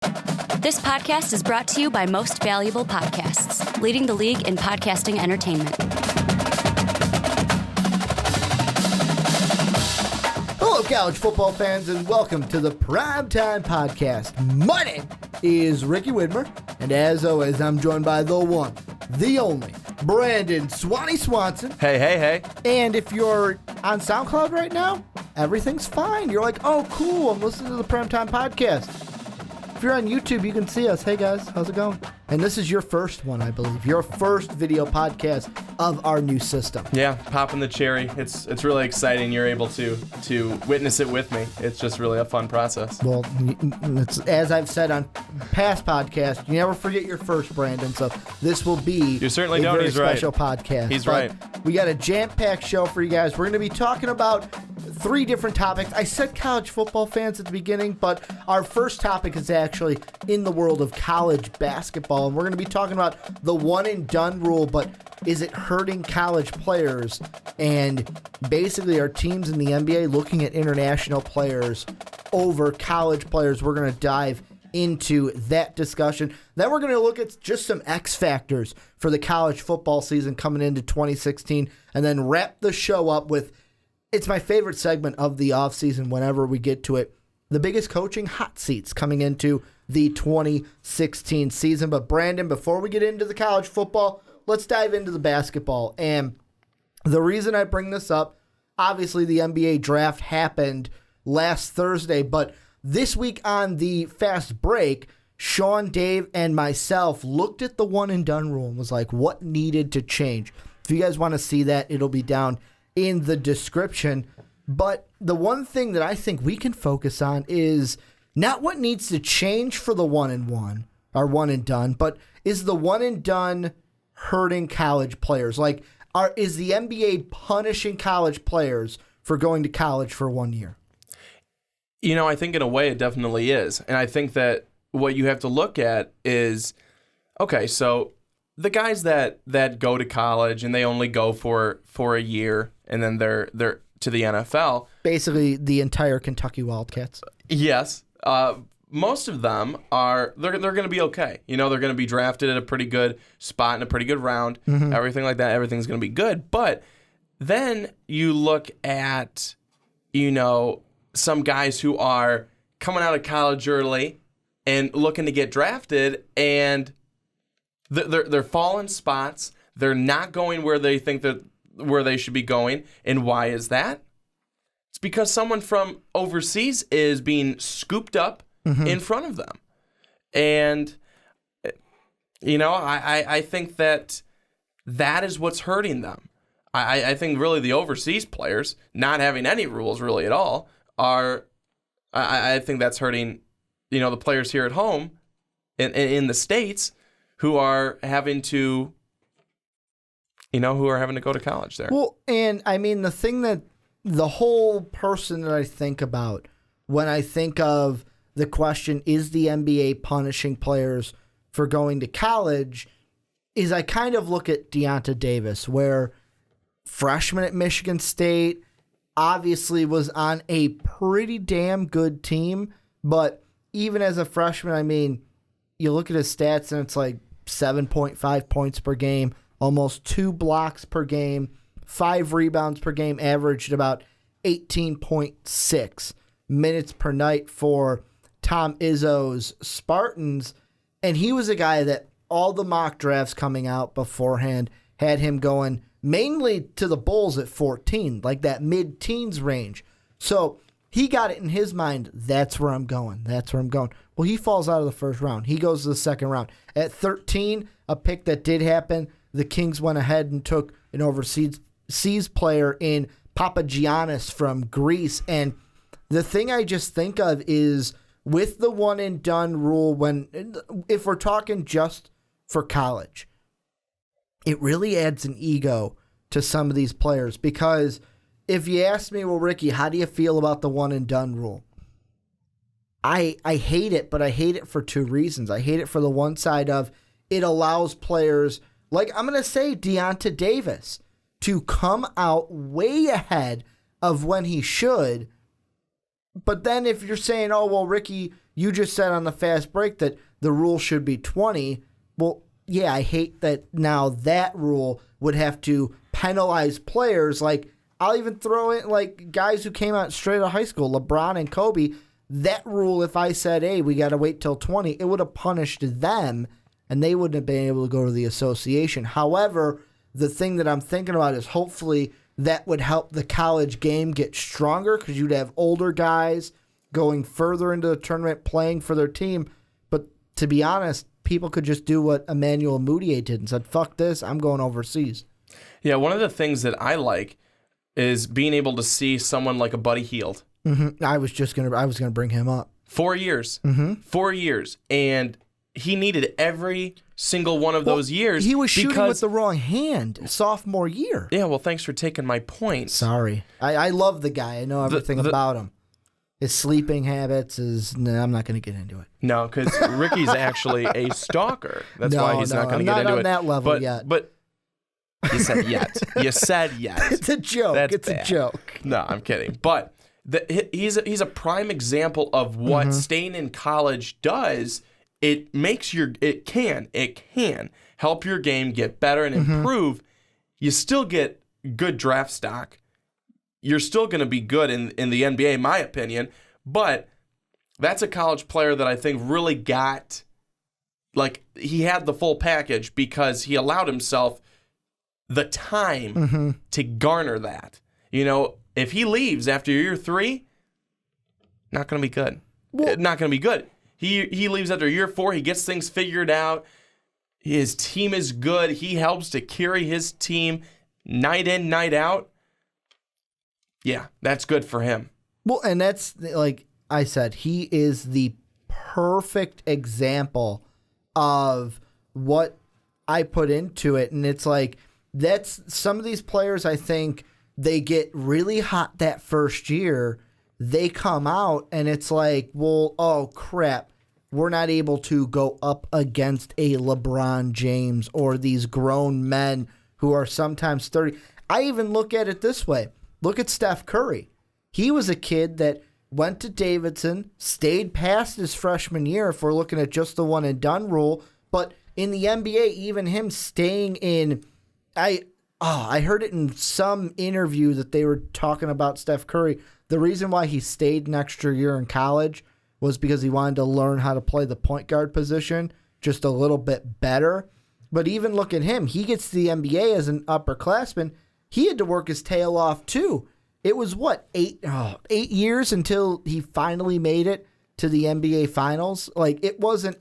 This podcast is brought to you by Most Valuable Podcasts, leading the league in podcasting entertainment. Hello, college football fans, and welcome to the Primetime Podcast. My name is Ricky Widmer, and as always, I'm joined by the one, the only, Brandon Swanson. Hey. And if you're on SoundCloud right now, everything's fine. You're like, oh, cool, I'm listening to the Primetime Podcast. If you're on YouTube, you can see us. Hey, guys, how's it going? And this is your first one, I believe. Your first video podcast of our new system. Yeah, popping the cherry. It's really exciting. You're able to witness it with me. It's just really a fun process. Well, it's, as I've said on past podcasts, you never forget your first, Brandon. So this will be you certainly a don't. very He's special right. podcast. He's but right. We got a jam-packed show for you guys. We're going to be talking about 3 different topics. I said college football fans at the beginning, but our first topic is actually in the world of college basketball. And we're going to be talking about the one-and-done rule, but is it hurting college players? And basically, are teams in the NBA looking at international players over college players? We're going to dive into that discussion. Then we're going to look at just some X factors for the college football season coming into 2016, and then wrap the show up with, it's my favorite segment of the offseason whenever we get to it, the biggest coaching hot seats coming into the 2016 season. But Brandon, before we get into the college football, let's dive into the basketball. And the reason I bring this up, obviously the NBA draft happened last Thursday, but this week on the fast break, Sean, Dave, and myself looked at the one and done rule and was like, what needed to change? If you guys want to see that, it'll be down in the description. But the one thing that I think we can focus on is not what needs to change for the one and done, but is the one and done hurting college players? Like, is the NBA punishing college players for going to college for 1 year? You know, I think in a way it definitely is. And I think that what you have to look at is, okay, so the guys that go to college and they only go for a year and then they're to the NFL. Basically the entire Kentucky Wildcats. Yes. Most of them they're going to be okay. You know, they're going to be drafted at a pretty good spot in a pretty good round. Mm-hmm. Everything like that, everything's going to be good. But then you look at, you know, some guys who are coming out of college early and looking to get drafted, and they're falling spots. They're not going where they think that where they should be going. And why is that? It's because someone from overseas is being scooped up in front of them. And, you know, I think that is what's hurting them. I think really the overseas players, not having any rules really at all, I think that's hurting, you know, the players here at home in the States who are having to, you know, go to college there. Well, and I mean, the whole person that I think about when I think of the question, is the NBA punishing players for going to college, is I kind of look at Deonta Davis, where freshman at Michigan State, obviously was on a pretty damn good team, but even as a freshman, I mean, you look at his stats and it's like 7.5 points per game, almost 2 blocks per game, 5 rebounds per game, averaged about 18.6 minutes per night for Tom Izzo's Spartans. And he was a guy that all the mock drafts coming out beforehand had him going mainly to the Bulls at 14, like that mid-teens range. So he got it in his mind, that's where I'm going. Well, he falls out of the first round. He goes to the second round. At 13, a pick that did happen, the Kings went ahead and took an overseas player in Papagiannis from Greece. And the thing I just think of is with the one-and-done rule, if we're talking just for college, it really adds an ego to some of these players. Because if you ask me, well, Ricky, how do you feel about the one-and-done rule? I hate it, but I hate it for 2 reasons. I hate it for the one side of it allows players, like I'm going to say Deonta Davis, to come out way ahead of when he should. But then if you're saying, oh, well, Ricky, you just said on the fast break that the rule should be 20. Well, yeah, I hate that now that rule would have to penalize players. Like, I'll even throw in, like, guys who came out straight out of high school, LeBron and Kobe. That rule, if I said, hey, we got to wait till 20, it would have punished them, and they wouldn't have been able to go to the association. However, the thing that I'm thinking about is hopefully that would help the college game get stronger because you'd have older guys going further into the tournament, playing for their team. But to be honest, people could just do what Emmanuel Mudiay did and said, fuck this, I'm going overseas. Yeah, one of the things that I like is being able to see someone like a Buddy Hield. Mm-hmm. I was gonna bring him up. 4 years. Mm-hmm. 4 years. And he needed every single one of those years. He was shooting with the wrong hand sophomore year. Yeah, well, thanks for taking my point. Sorry. I love the guy. I know everything about him. His sleeping habits I'm not going to get into it. No, because Ricky's actually a stalker. That's why he's not going to get into it. I'm not on that level yet. But you said yet. You said yet. It's a joke. It's bad. A joke. No, I'm kidding. But he's a prime example of what staying in college does. It makes it can help your game get better and improve. You still get good draft stock. You're still going to be good in the NBA, in my opinion. But that's a college player that I think really got, like, he had the full package because he allowed himself the time to garner that. You know, if he leaves after year 3, not going to be good. Well, not going to be good. He leaves after year 4. He gets things figured out. His team is good. He helps to carry his team night in, night out. Yeah, that's good for him. Well, and that's, like I said, he is the perfect example of what I put into it. And it's like, that's some of these players, I think, they get really hot that first year. They come out and it's like, well, oh, crap. We're not able to go up against a LeBron James or these grown men who are sometimes 30. I even look at it this way. Look at Steph Curry. He was a kid that went to Davidson, stayed past his freshman year if we're looking at just the one and done rule. But in the NBA, even him staying in, I heard it in some interview that they were talking about Steph Curry. The reason why he stayed an extra year in college was because he wanted to learn how to play the point guard position just a little bit better. But even look at him. He gets to the NBA as an upperclassman. He had to work his tail off too. It was, 8 years until he finally made it to the NBA Finals? Like, it wasn't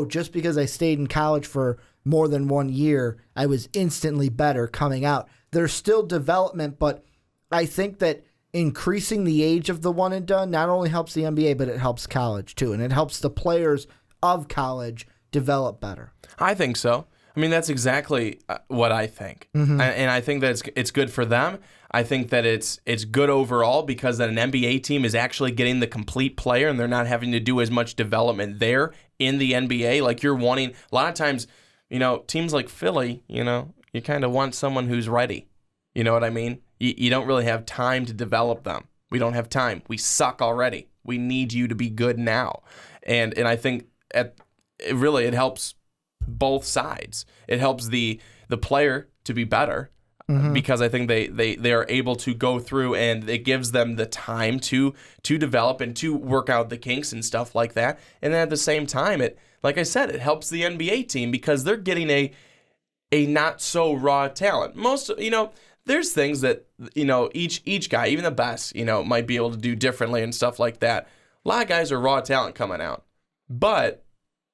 just because I stayed in college for more than 1 year, I was instantly better coming out. There's still development, but I think that increasing the age of the one and done not only helps the NBA, but it helps college too. And it helps the players of college develop better. I think so. I mean, that's exactly what I think. And I think that it's good for them. I think that it's good overall because that an NBA team is actually getting the complete player and they're not having to do as much development there in the NBA. Like, you're wanting, a lot of times, teams like Philly, you kind of want someone who's ready. You know what I mean? You don't really have time to develop them. We don't have time. We suck already. We need you to be good now. And I think it helps both sides. It helps the player to be better because I think they are able to go through and it gives them the time to develop and to work out the kinks and stuff like that. And then at the same time, like I said, it helps the NBA team because they're getting a not so raw talent. There's things that, each guy, even the best, might be able to do differently and stuff like that. A lot of guys are raw talent coming out. But,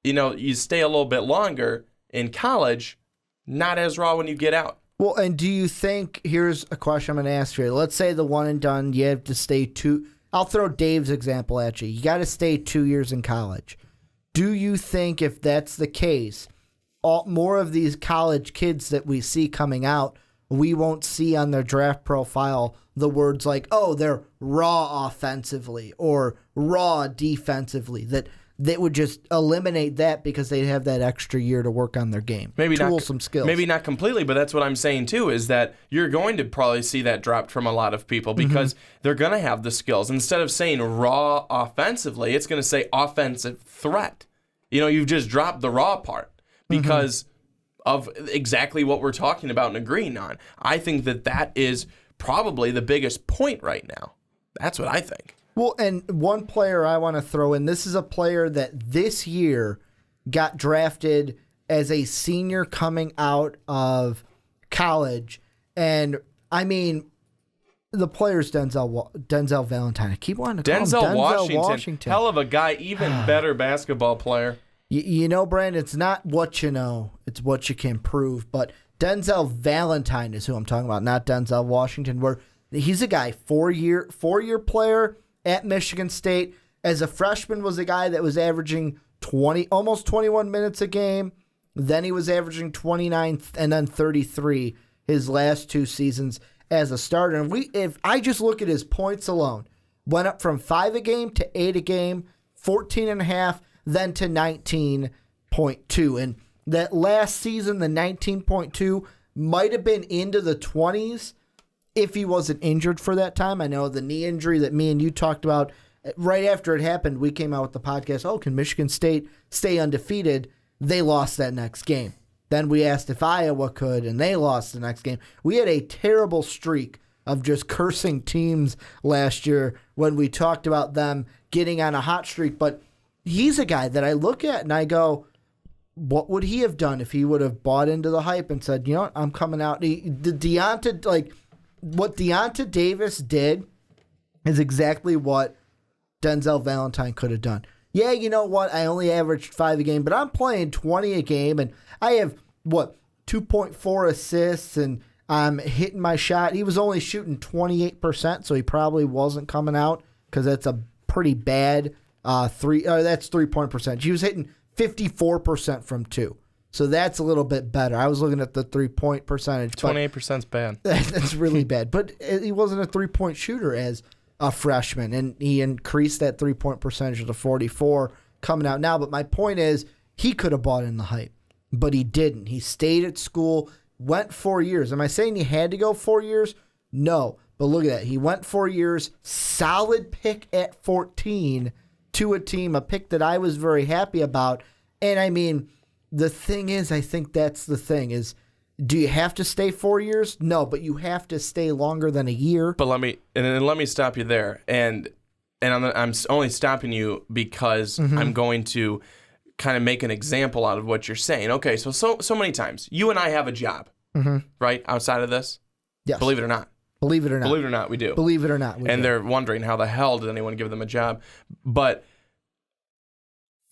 you stay a little bit longer in college, not as raw when you get out. Well, and do you think, here's a question I'm going to ask you. Let's say the one and done, you have to stay I'll throw Dave's example at you. You got to stay 2 years in college. Do you think if that's the case, more of these college kids that we see coming out, we won't see on their draft profile the words like, oh, they're raw offensively or raw defensively, that that would just eliminate that because they'd have that extra year to work on their game. Some skills. Maybe not completely, but that's what I'm saying too, is that you're going to probably see that dropped from a lot of people because they're going to have the skills. Instead of saying raw offensively, it's going to say offensive threat. You've just dropped the raw part because of exactly what we're talking about and agreeing on. I think that is probably the biggest point right now. That's what I think. Well, and one player I want to throw in, this is a player that this year got drafted as a senior coming out of college. And, I mean, the player's Denzel Valentine. I keep wanting to call him Denzel Washington. Hell of a guy, even better basketball player. Brandon, it's not what you know, it's what you can prove. But Denzel Valentine is who I'm talking about, not Denzel Washington, where he's a guy, four-year player at Michigan State. As a freshman, was a guy that was averaging almost 21 minutes a game. Then he was averaging 29 and then 33 his last 2 seasons as a starter. And if I just look at his points alone, went up from 5 a game to 8 a game, 14.5, then to 19.2. And that last season, the 19.2 might have been into the 20s if he wasn't injured for that time. I know the knee injury that me and you talked about right after it happened, we came out with the podcast, can Michigan State stay undefeated? They lost that next game. Then we asked if Iowa could, and they lost the next game. We had a terrible streak of just cursing teams last year when we talked about them getting on a hot streak. But he's a guy that I look at and I go, what would he have done if he would have bought into the hype and said, I'm coming out. What Deonta Davis did is exactly what Denzel Valentine could have done. Yeah, you know what? I only averaged 5 a game, but I'm playing 20 a game, and I have, 2.4 assists, and I'm hitting my shot. He was only shooting 28%, so he probably wasn't coming out because that's a pretty bad that's 3-point percentage. He was hitting 54% from 2. So that's a little bit better. I was looking at the 3-point percentage. 28% is bad. That's really bad. But he wasn't a 3-point shooter as a freshman, and he increased that 3-point percentage to 44 coming out now. But my point is, he could have bought in the hype, but he didn't. He stayed at school, went 4 years. Am I saying he had to go 4 years? No. But look at that. He went 4 years, solid pick at 14 to a team, a pick that I was very happy about. And I mean, the thing is, I think that's the thing is, do you have to stay 4 years? No, but you have to stay longer than a year. But let me stop you there, and I'm only stopping you because I'm going to kind of make an example out of what you're saying. Okay, so many times you and I have a job, right? Outside of this, yes. Believe it or not. Believe it or not. Believe it or not, we do. Believe it or not, we do. And they're wondering how the hell did anyone give them a job? But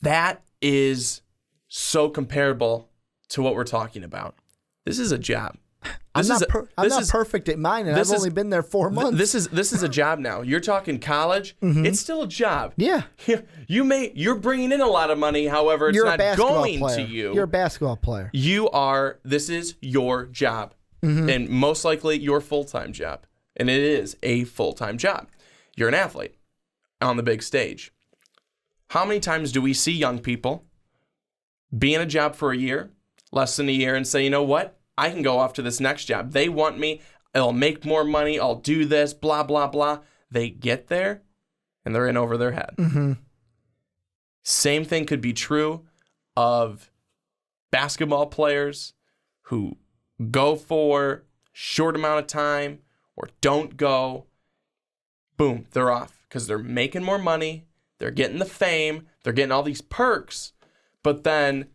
that is so comparable to what we're talking about. This is a job. I'm not perfect at mine, and I've only been there 4 months. This is a job now. You're talking college. It's still a job. Yeah. You're bringing in a lot of money. However, it's not going to you. You're a basketball player. This is your job, and most likely your full-time job, and it is a full-time job. You're an athlete on the big stage. How many times do we see young people be in a job for a year, less than a year, and say, you know what? I can go off to this next job. They want me. I'll make more money. I'll do this, blah, blah, blah. They get there, and they're in over their head. Same thing could be true of basketball players who go for short amount of time or don't go. Boom, they're off because they're making more money. They're getting the fame. They're getting all these perks. But then,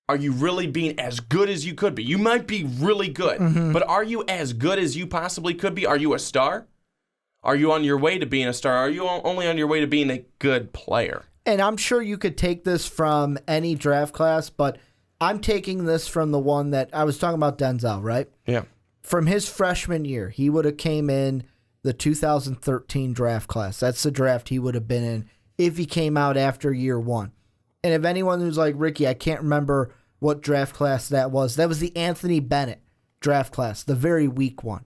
are you really being as good as you could be? You might be really good, but are you as good as you possibly could be? Are you a star? Are you on your way to being a star? Are you only on your way to being a good player? And I'm sure you could take this from any draft class, but I'm taking this from the one that I was talking about, Denzel, right? Yeah. From his freshman year, he would have came in the 2013 draft class. That's the draft he would have been in if he came out after year one. And if anyone who's like, Ricky, I can't remember what draft class that was the Anthony Bennett draft class, the very weak one.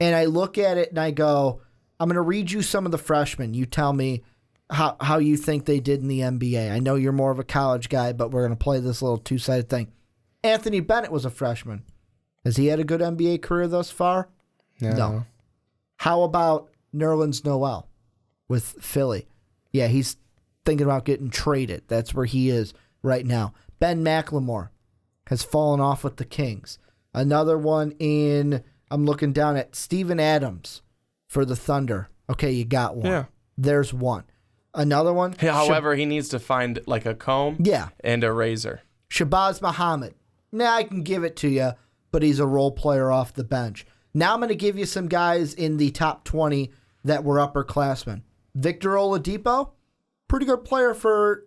And I look at it and I go, I'm going to read you some of the freshmen. You tell me how you think they did in the NBA. I know you're more of a college guy, but we're going to play this little two-sided thing. Anthony Bennett was a freshman. Has he had a good NBA career thus far? No. How about Nerlens Noel with Philly? Yeah, he's thinking about getting traded. That's where he is right now. Ben McLemore has fallen off with the Kings. Another one I'm looking down at Steven Adams for the Thunder. Okay, you got one. Yeah. There's one. Another one. However, he needs to find like a comb and a razor. Shabazz Muhammad. I can give it to you, but he's a role player off the bench. Now I'm going to give you some guys in the top 20 that were upperclassmen. Victor Oladipo, pretty good player for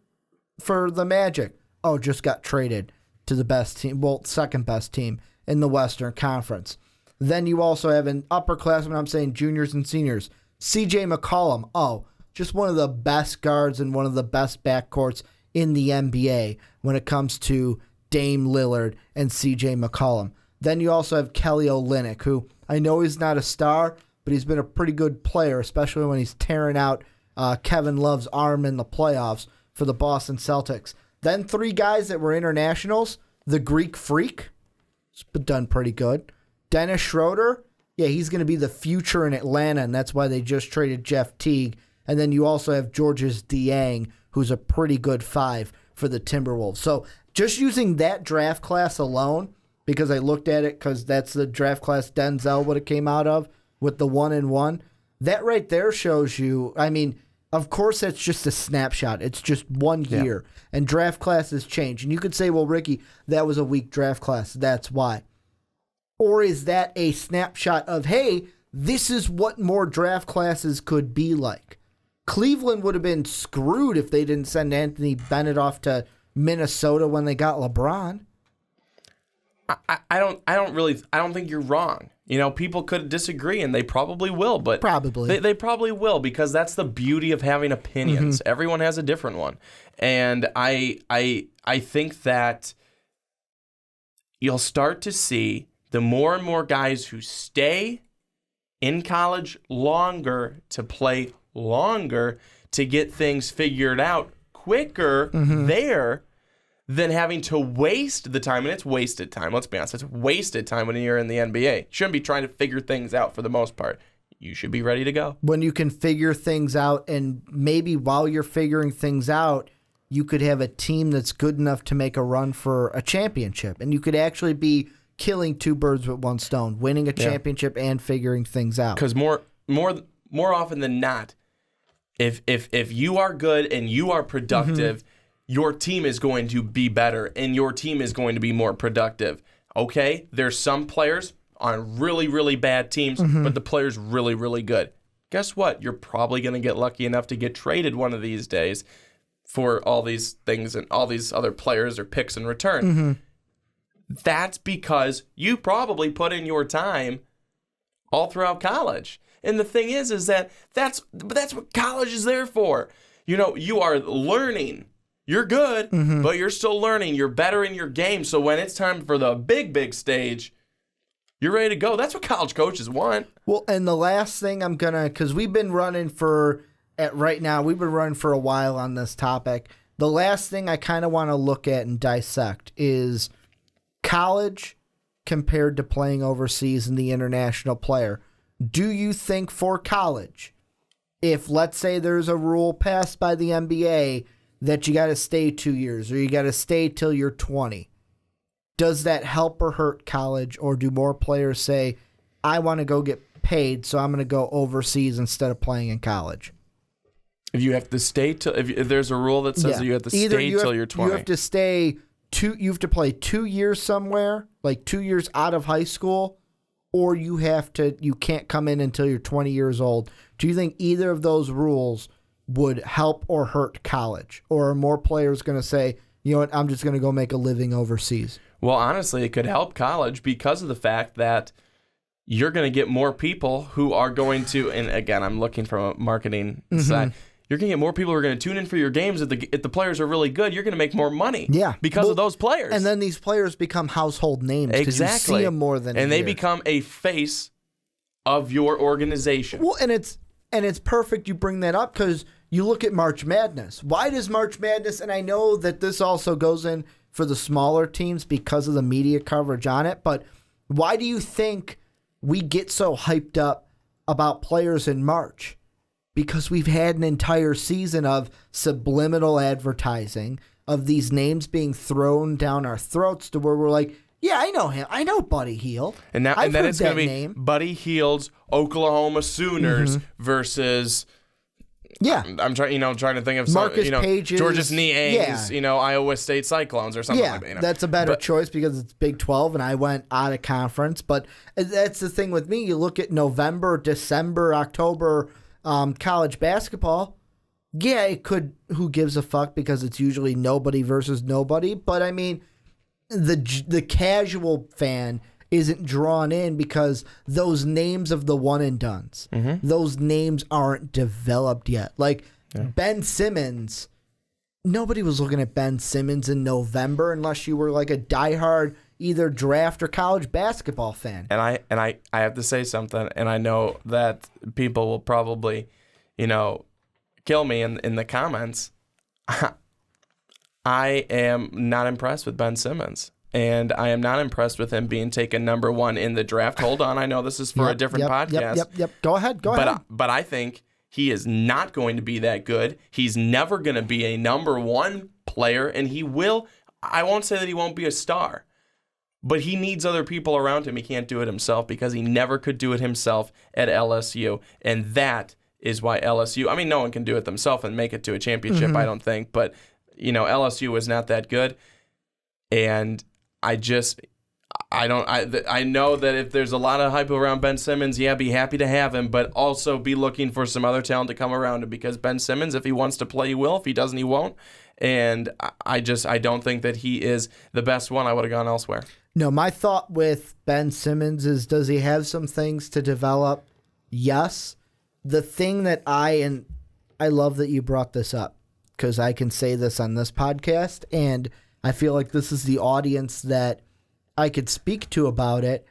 the Magic. Oh, just got traded to the best team, second best team in the Western Conference. Then you also have an upperclassman, I'm saying juniors and seniors. CJ McCollum, just one of the best guards and one of the best backcourts in the NBA when it comes to Dame Lillard and CJ McCollum. Then you also have Kelly Olynyk, who I know he's not a star, but he's been a pretty good player, especially when he's tearing out Kevin Love's arm in the playoffs for the Boston Celtics. Then 3 guys that were internationals. The Greek Freak, he's been done pretty good. Dennis Schroeder, he's going to be the future in Atlanta, and that's why they just traded Jeff Teague. And then you also have Georges Niang, who's a pretty good 5 for the Timberwolves. So just using that draft class alone, because I looked at it because that's the draft class Denzel would have came out of with the 1-1. That right there shows you, of course that's just a snapshot. It's just 1 year, and draft classes change. And you could say, well, Ricky, that was a weak draft class. That's why. Or is that a snapshot of, hey, this is what more draft classes could be like? Cleveland would have been screwed if they didn't send Anthony Bennett off to Minnesota when they got LeBron. I don't think you're wrong. People could disagree, and they probably will, but they probably will, because that's the beauty of having opinions. Mm-hmm. Everyone has a different one, and I think that you'll start to see the more and more guys who stay in college longer to play longer to get things figured out quicker there than having to waste the time. And it's wasted time. Let's be honest. It's wasted time when you're in the NBA. You shouldn't be trying to figure things out for the most part. You should be ready to go. When you can figure things out, and maybe while you're figuring things out, you could have a team that's good enough to make a run for a championship. And you could actually be killing 2 birds with 1 stone, winning a championship and figuring things out. Because more often than not, if you are good and you are productive, your team is going to be better and your team is going to be more productive. Okay, there's some players on really, really bad teams, but the player's really, really good. Guess what? You're probably going to get lucky enough to get traded one of these days for all these things and all these other players or picks in return. That's because you probably put in your time all throughout college. And the thing is that that's what college is there for. You are learning. You're good, but you're still learning. You're better in your game. So when it's time for the big, big stage, you're ready to go. That's what college coaches want. Well, and the last thing because we've been running we've been running for a while on this topic. The last thing I kind of want to look at and dissect is college compared to playing overseas and the international player. Do you think for college, if let's say there's a rule passed by the NBA that you got to stay 2 years or you got to stay till you're 20, does that help or hurt college? Or do more players say, I want to go get paid, so I'm going to go overseas instead of playing in college? If you have to stay if there's a rule that says that you have to stay till you're 20. You have to stay you have to play 2 years somewhere, like 2 years out of high school, or you can't come in until you're 20 years old. Do you think either of those rules would help or hurt college? Or are more players going to say, you know what, I'm just going to go make a living overseas? Well, honestly, it could help college because of the fact that you're going to get more people who are going to, and again, I'm looking from a marketing side, you're going to get more people who are going to tune in for your games. If the players are really good, you're going to make more money because of those players. And then these players become household names because you see them more than and they become a face of your organization. Well, and it's perfect you bring that up because you look at March Madness. Why does March Madness, and I know that this also goes in for the smaller teams because of the media coverage on it, but why do you think we get so hyped up about players in March? Because we've had an entire season of subliminal advertising, of these names being thrown down our throats to where we're like, yeah, I know him. I know Buddy Hield. And then it's going to be name. Buddy Hield's Oklahoma Sooners versus... Yeah, I'm trying to think of Marcus Page's, Georges Niang's, Iowa State Cyclones or something like that. That's a better choice because it's Big 12 and I went out of conference. But that's the thing with me. You look at November, December, October college basketball. Yeah, it could. Who gives a fuck? Because it's usually nobody versus nobody. But I mean, the casual fan isn't drawn in because those names of the one and dones, those names aren't developed yet. Like Ben Simmons, nobody was looking at Ben Simmons in November unless you were like a diehard either draft or college basketball fan. And I have to say something, and I know that people will probably, kill me in the comments. I am not impressed with Ben Simmons. And I am not impressed with him being taken number 1 in the draft. Hold on, I know this is for a different podcast. Yep. Go ahead. But I think he is not going to be that good. He's never going to be a number 1 player, and he will. I won't say that he won't be a star, but he needs other people around him. He can't do it himself because he never could do it himself at LSU, and that is why LSU. I mean, no one can do it themselves and make it to a championship. I don't think, but LSU was not that good, and I know that if there's a lot of hype around Ben Simmons, be happy to have him, but also be looking for some other talent to come around him because Ben Simmons, if he wants to play, he will. If he doesn't, he won't. And I don't think that he is the best one. I would have gone elsewhere. No, my thought with Ben Simmons is, does he have some things to develop? Yes. The thing that I love that you brought this up because I can say this on this podcast, and I feel like this is the audience that I could speak to about it.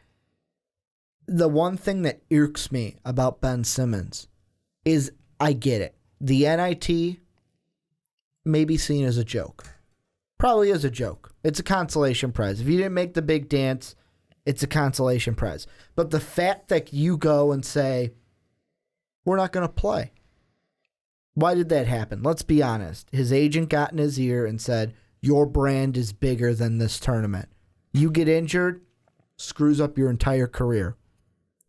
The one thing that irks me about Ben Simmons is I get it. The NIT may be seen as a joke. Probably is a joke. It's a consolation prize. If you didn't make the big dance, it's a consolation prize. But the fact that you go and say, we're not going to play. Why did that happen? Let's be honest. His agent got in his ear and said, your brand is bigger than this tournament. You get injured, screws up your entire career.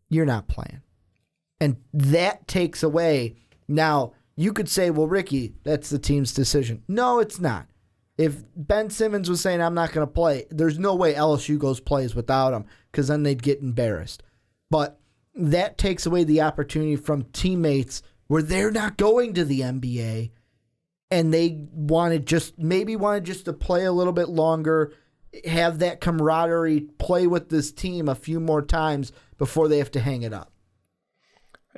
You're not playing. And that takes away. Now, you could say, well, Ricky, that's the team's decision. No, it's not. If Ben Simmons was saying, I'm not going to play, there's no way LSU plays without him because then they'd get embarrassed. But that takes away the opportunity from teammates where they're not going to the NBA and they wanted just to play a little bit longer, have that camaraderie, play with this team a few more times before they have to hang it up.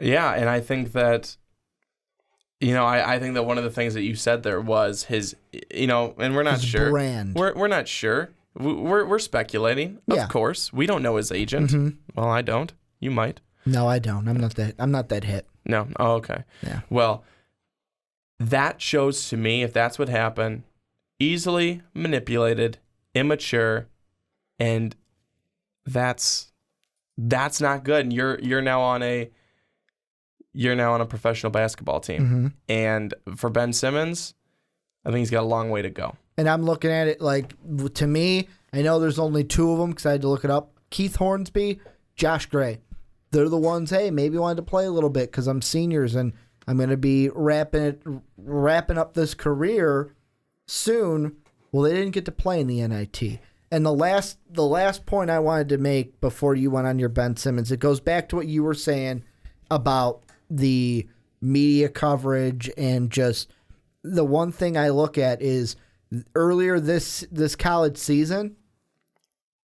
Yeah, and I think that, I think that one of the things that you said there was his, and we're not sure. Brand. We're not sure. We're speculating, of course. We don't know his agent. Well, I don't. You might. No, I don't. I'm not that hit. No. Oh, okay. Yeah. Well, that shows to me, if that's what happened, easily manipulated, immature, and that's not good. And you're now on a professional basketball team. And for Ben Simmons, I think he's got a long way to go. And I'm looking at it like, to me, I know there's only 2 of them because I had to look it up. Keith Hornsby, Josh Gray. They're the ones, hey, maybe wanted to play a little bit because I'm seniors and I'm going to be wrapping up this career soon. Well, they didn't get to play in the NIT. And the last point I wanted to make before you went on your Ben Simmons, it goes back to what you were saying about the media coverage and just the one thing I look at is earlier this college season,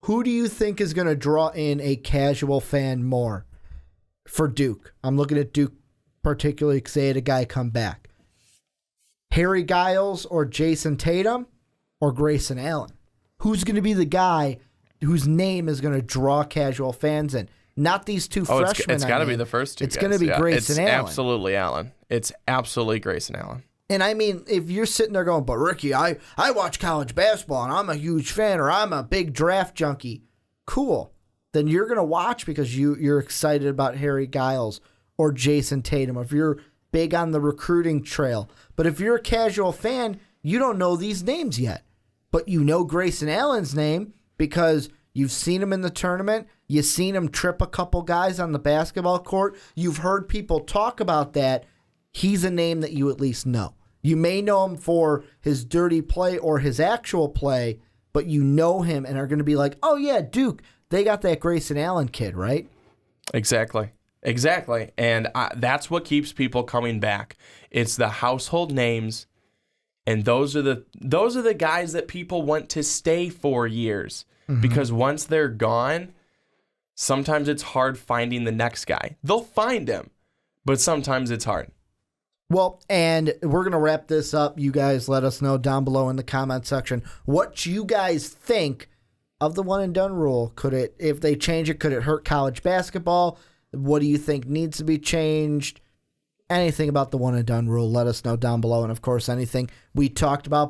who do you think is going to draw in a casual fan more for Duke? I'm looking at Duke particularly because they had a guy come back. Harry Giles or Jason Tatum or Grayson Allen? Who's going to be the guy whose name is going to draw casual fans in? Not these two freshmen. It's got to be the first two. It's going to be Grayson Allen. It's absolutely Allen. It's absolutely Grayson Allen. And I mean, if you're sitting there going, but Ricky, I watch college basketball and I'm a huge fan, or I'm a big draft junkie. Cool. Then you're going to watch because you're excited about Harry Giles or Jason Tatum, if you're big on the recruiting trail. But if you're a casual fan, you don't know these names yet. But you know Grayson Allen's name because you've seen him in the tournament. You've seen him trip a couple guys on the basketball court. You've heard people talk about that. He's a name that you at least know. You may know him for his dirty play or his actual play, but you know him and are going to be like, oh, yeah, Duke, they got that Grayson Allen kid, right? Exactly. And that's what keeps people coming back. It's the household names, and those are the guys that people want to stay for years. Mm-hmm. Because once they're gone, sometimes it's hard finding the next guy. They'll find him, but sometimes it's hard. Well, and we're going to wrap this up. You guys let us know down below in the comment section what you guys think of the one and done rule. If they change it, could it hurt college basketball? What do you think needs to be changed? Anything about the one and done rule, let us know down below. And of course, anything we talked about.